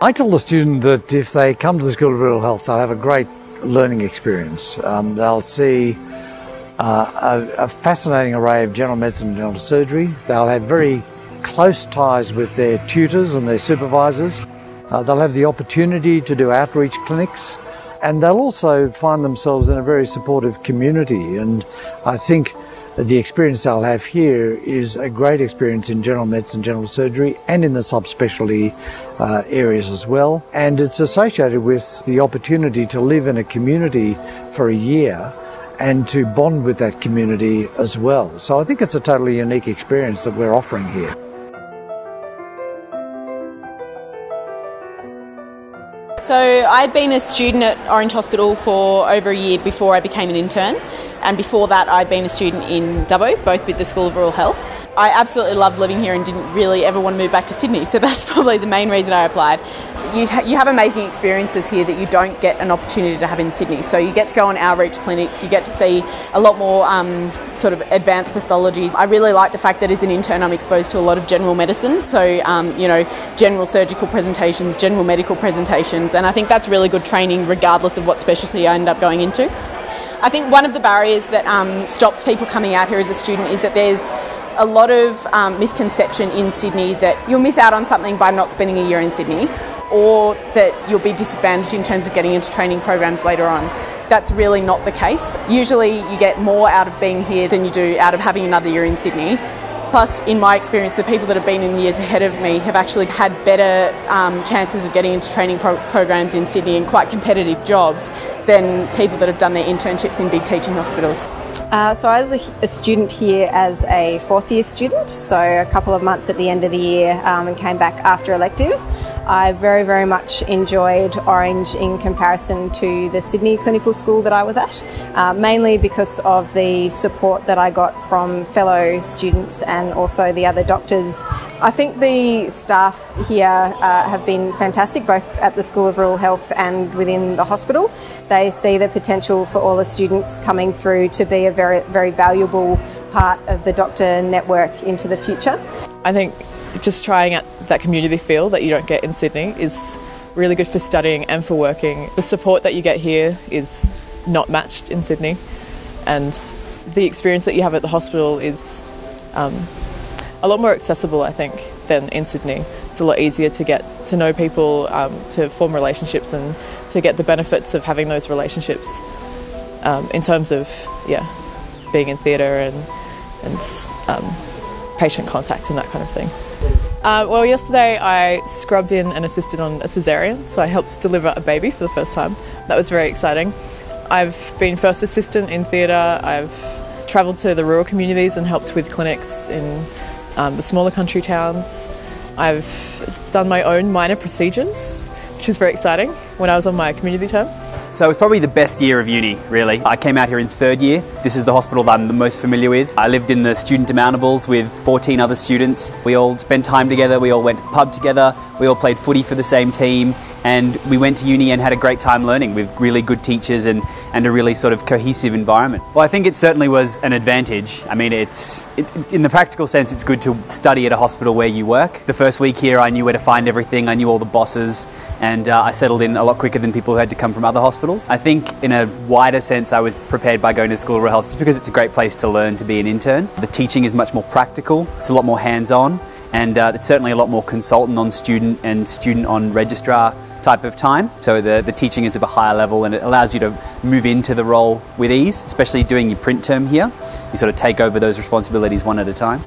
I tell the student that if they come to the School of Rural Health, they'll have a great learning experience. They'll see a fascinating array of general medicine and general surgery. They'll have very close ties with their tutors and their supervisors. They'll have the opportunity to do outreach clinics, and they'll also find themselves in a very supportive community. And I think the experience they'll have here is a great experience in general medicine, general surgery, and in the subspecialty areas as well. And it's associated with the opportunity to live in a community for a year and to bond with that community as well. So I think it's a totally unique experience that we're offering here. So I'd been a student at Orange Hospital for over a year before I became an intern, and before that I'd been a student in Dubbo, both with the School of Rural Health. I absolutely loved living here and didn't really ever want to move back to Sydney, so that's probably the main reason I applied. You have amazing experiences here that you don't get an opportunity to have in Sydney. So you get to go on outreach clinics, you get to see a lot more sort of advanced pathology. I really like the fact that as an intern I'm exposed to a lot of general medicine, so you know, general surgical presentations, general medical presentations, and I think that's really good training regardless of what specialty I end up going into. I think one of the barriers that stops people coming out here as a student is that there's a lot of misconception in Sydney that you'll miss out on something by not spending a year in Sydney, or that you'll be disadvantaged in terms of getting into training programs later on. That's really not the case. Usually you get more out of being here than you do out of having another year in Sydney. Plus, in my experience, the people that have been in years ahead of me have actually had better chances of getting into training programs in Sydney and quite competitive jobs than people that have done their internships in big teaching hospitals. So I was a student here as a fourth year student, so a couple of months at the end of the year, and came back after elective. I very, very much enjoyed Orange in comparison to the Sydney Clinical School that I was at, mainly because of the support that I got from fellow students and also the other doctors. I think the staff here have been fantastic, both at the School of Rural Health and within the hospital. They see the potential for all the students coming through to be a very, very valuable part of the doctor network into the future. I think just trying out that community feel that you don't get in Sydney is really good for studying and for working. The support that you get here is not matched in Sydney, and the experience that you have at the hospital is a lot more accessible, I think, than in Sydney. It's a lot easier to get to know people, to form relationships and to get the benefits of having those relationships in terms of being in theatre and patient contact and that kind of thing. Well, yesterday I scrubbed in and assisted on a caesarean, so I helped deliver a baby for the first time. That was very exciting. I've been first assistant in theatre. I've travelled to the rural communities and helped with clinics in the smaller country towns. I've done my own minor procedures, which is very exciting, when I was on my community term. So it was probably the best year of uni, really. I came out here in third year. This is the hospital that I'm the most familiar with. I lived in the student demountables with 14 other students. We all spent time together, we all went to the pub together, we all played footy for the same team, and we went to uni and had a great time learning with really good teachers and a really sort of cohesive environment. Well, I think it certainly was an advantage. I mean, in the practical sense, it's good to study at a hospital where you work. The first week here, I knew where to find everything, I knew all the bosses, and I settled in a lot quicker than people who had to come from other hospitals. I think in a wider sense, I was prepared by going to School of Rural Health just because it's a great place to learn to be an intern. The teaching is much more practical, it's a lot more hands-on, and it's certainly a lot more consultant on student and student on registrar type of time. So the teaching is of a higher level and it allows you to move into the role with ease, especially doing your print term here. You sort of take over those responsibilities one at a time.